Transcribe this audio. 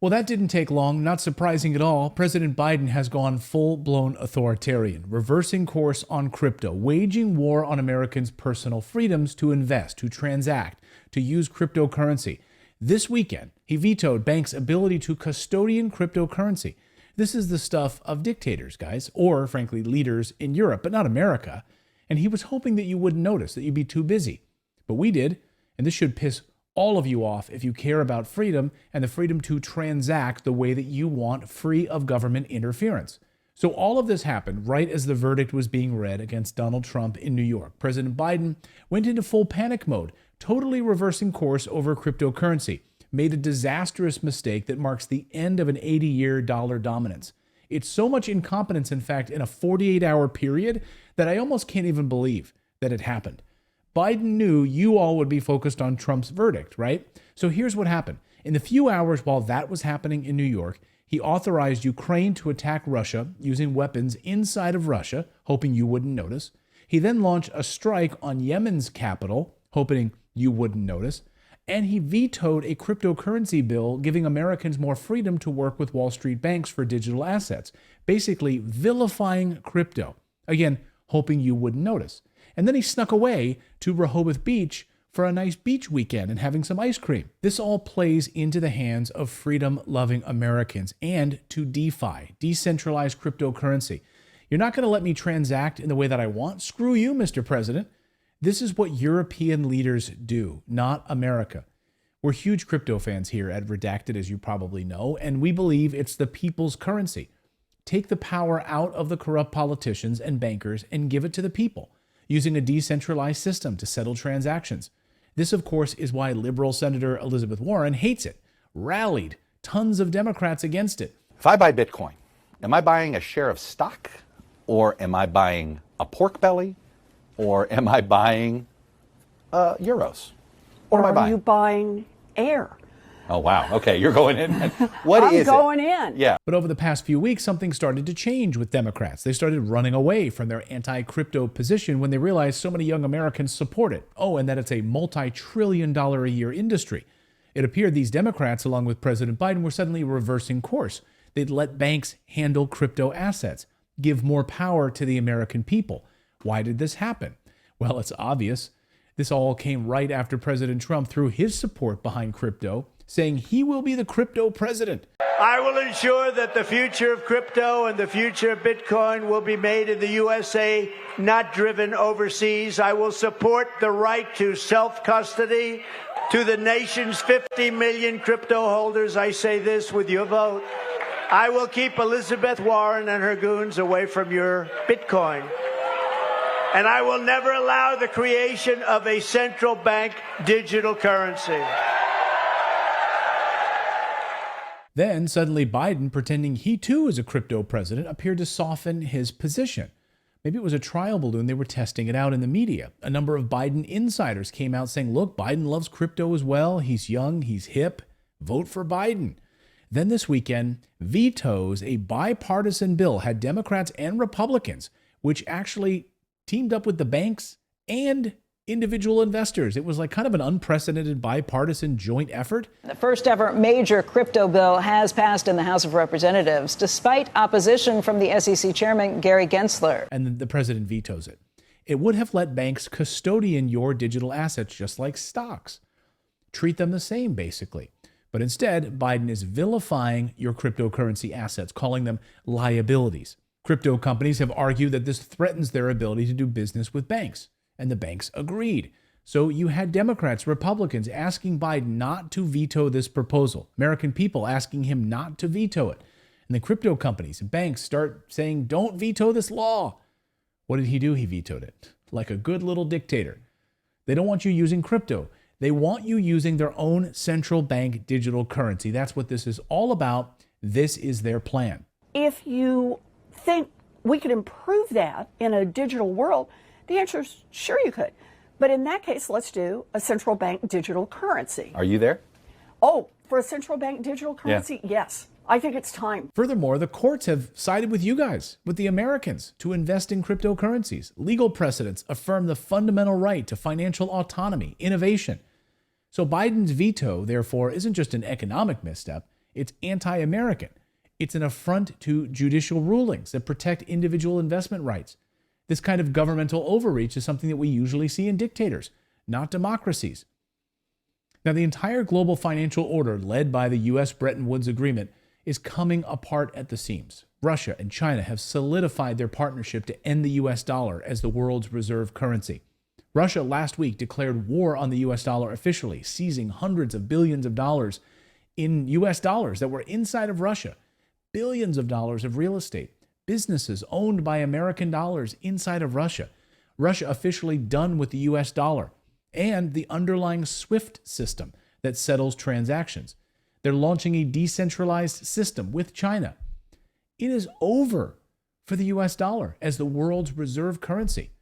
Well, that didn't take long. Not surprising at all. President Biden has gone full-blown authoritarian, reversing course on crypto, waging war on Americans' personal freedoms to invest, to transact, to use cryptocurrency. This weekend, he vetoed banks' ability to custodian cryptocurrency. This is the stuff of dictators, guys, or, frankly, leaders in Europe, but not America. And he was hoping that you wouldn't notice, that you'd be too busy. But we did, and this should piss all of you off if you care about freedom and the freedom to transact the way that you want, free of government interference. So all of this happened right as the verdict was being read against Donald Trump in New York. President Biden went into full panic mode, totally reversing course over cryptocurrency, made a disastrous mistake that marks the end of an 80-year dollar dominance. It's so much incompetence, in fact, in a 48-hour period that I almost can't even believe that it happened. Biden knew you all would be focused on Trump's verdict, right? So here's what happened. In the few hours while that was happening in New York, he authorized Ukraine to attack Russia using weapons inside of Russia, hoping you wouldn't notice. He then launched a strike on Yemen's capital, hoping you wouldn't notice. And he vetoed a cryptocurrency bill giving Americans more freedom to work with Wall Street banks for digital assets, basically vilifying crypto. Again, hoping you wouldn't notice. And then he snuck away to Rehoboth Beach for a nice beach weekend and having some ice cream. This all plays into the hands of freedom-loving Americans and to DeFi, decentralized cryptocurrency. You're not going to let me transact in the way that I want? Screw you, Mr. President. This is what European leaders do, not America. We're huge crypto fans here at Redacted, as you probably know, and we believe it's the people's currency. Take the power out of the corrupt politicians and bankers and give it to the people, using a decentralized system to settle transactions. This, of course, is why liberal Senator Elizabeth Warren hates it, rallied tons of Democrats against it. If I buy Bitcoin, am I buying a share of stock, or am I buying a pork belly, or am I buying euros? What am I buying? Are you buying air? Oh, wow. Okay, you're going in. What is it? I'm going in. Yeah. But over the past few weeks, something started to change with Democrats. They started running away from their anti-crypto position when they realized so many young Americans support it. Oh, and that it's a multi-trillion-dollar-a-year industry. It appeared these Democrats, along with President Biden, were suddenly reversing course. They'd let banks handle crypto assets, give more power to the American people. Why did this happen? Well, it's obvious. This all came right after President Trump threw his support behind crypto, saying he will be the crypto president. I will ensure that the future of crypto and the future of Bitcoin will be made in the USA, not driven overseas. I will support the right to self-custody to the nation's 50 million crypto holders. I say this with your vote. I will keep Elizabeth Warren and her goons away from your Bitcoin. And I will never allow the creation of a central bank digital currency. Then suddenly Biden, pretending he too is a crypto president, appeared to soften his position. Maybe it was a trial balloon. They were testing it out in the media. A number of Biden insiders came out saying, look, Biden loves crypto as well. He's young, he's hip. Vote for Biden. Then this weekend, vetoes a bipartisan bill, had Democrats and Republicans, which actually teamed up with the banks and individual investors. It was like kind of an unprecedented bipartisan joint effort. The first ever major crypto bill has passed in the House of Representatives, despite opposition from the SEC chairman, Gary Gensler. And then the president vetoes it. It would have let banks custodian your digital assets just like stocks. Treat them the same, basically. But instead, Biden is vilifying your cryptocurrency assets, calling them liabilities. Crypto companies have argued that this threatens their ability to do business with banks. And the banks agreed. So you had Democrats, Republicans asking Biden not to veto this proposal. American people asking him not to veto it. And the crypto companies and banks start saying, don't veto this law. What did he do? He vetoed it. Like a good little dictator. They don't want you using crypto. They want you using their own central bank digital currency. That's what this is all about. This is their plan. If you think we could improve that in a digital world, the answer is sure you could. But in that case, let's do a central bank digital currency. Are you there? Oh, for a central bank digital currency? Yeah. Yes. I think it's time. Furthermore, the courts have sided with you guys, with the Americans, to invest in cryptocurrencies. Legal precedents affirm the fundamental right to financial autonomy, innovation. So Biden's veto, therefore, isn't just an economic misstep. It's anti-American. It's an affront to judicial rulings that protect individual investment rights. This kind of governmental overreach is something that we usually see in dictators, not democracies. Now, the entire global financial order led by the U.S. Bretton Woods Agreement is coming apart at the seams. Russia and China have solidified their partnership to end the U.S. dollar as the world's reserve currency. Russia last week declared war on the U.S. dollar officially, seizing hundreds of billions of dollars in U.S. dollars that were inside of Russia, billions of dollars of real estate, businesses owned by American dollars inside of Russia. Russia officially done with the U.S. dollar and the underlying SWIFT system that settles transactions. They're launching a decentralized system with China. It is over for the U.S. dollar as the world's reserve currency.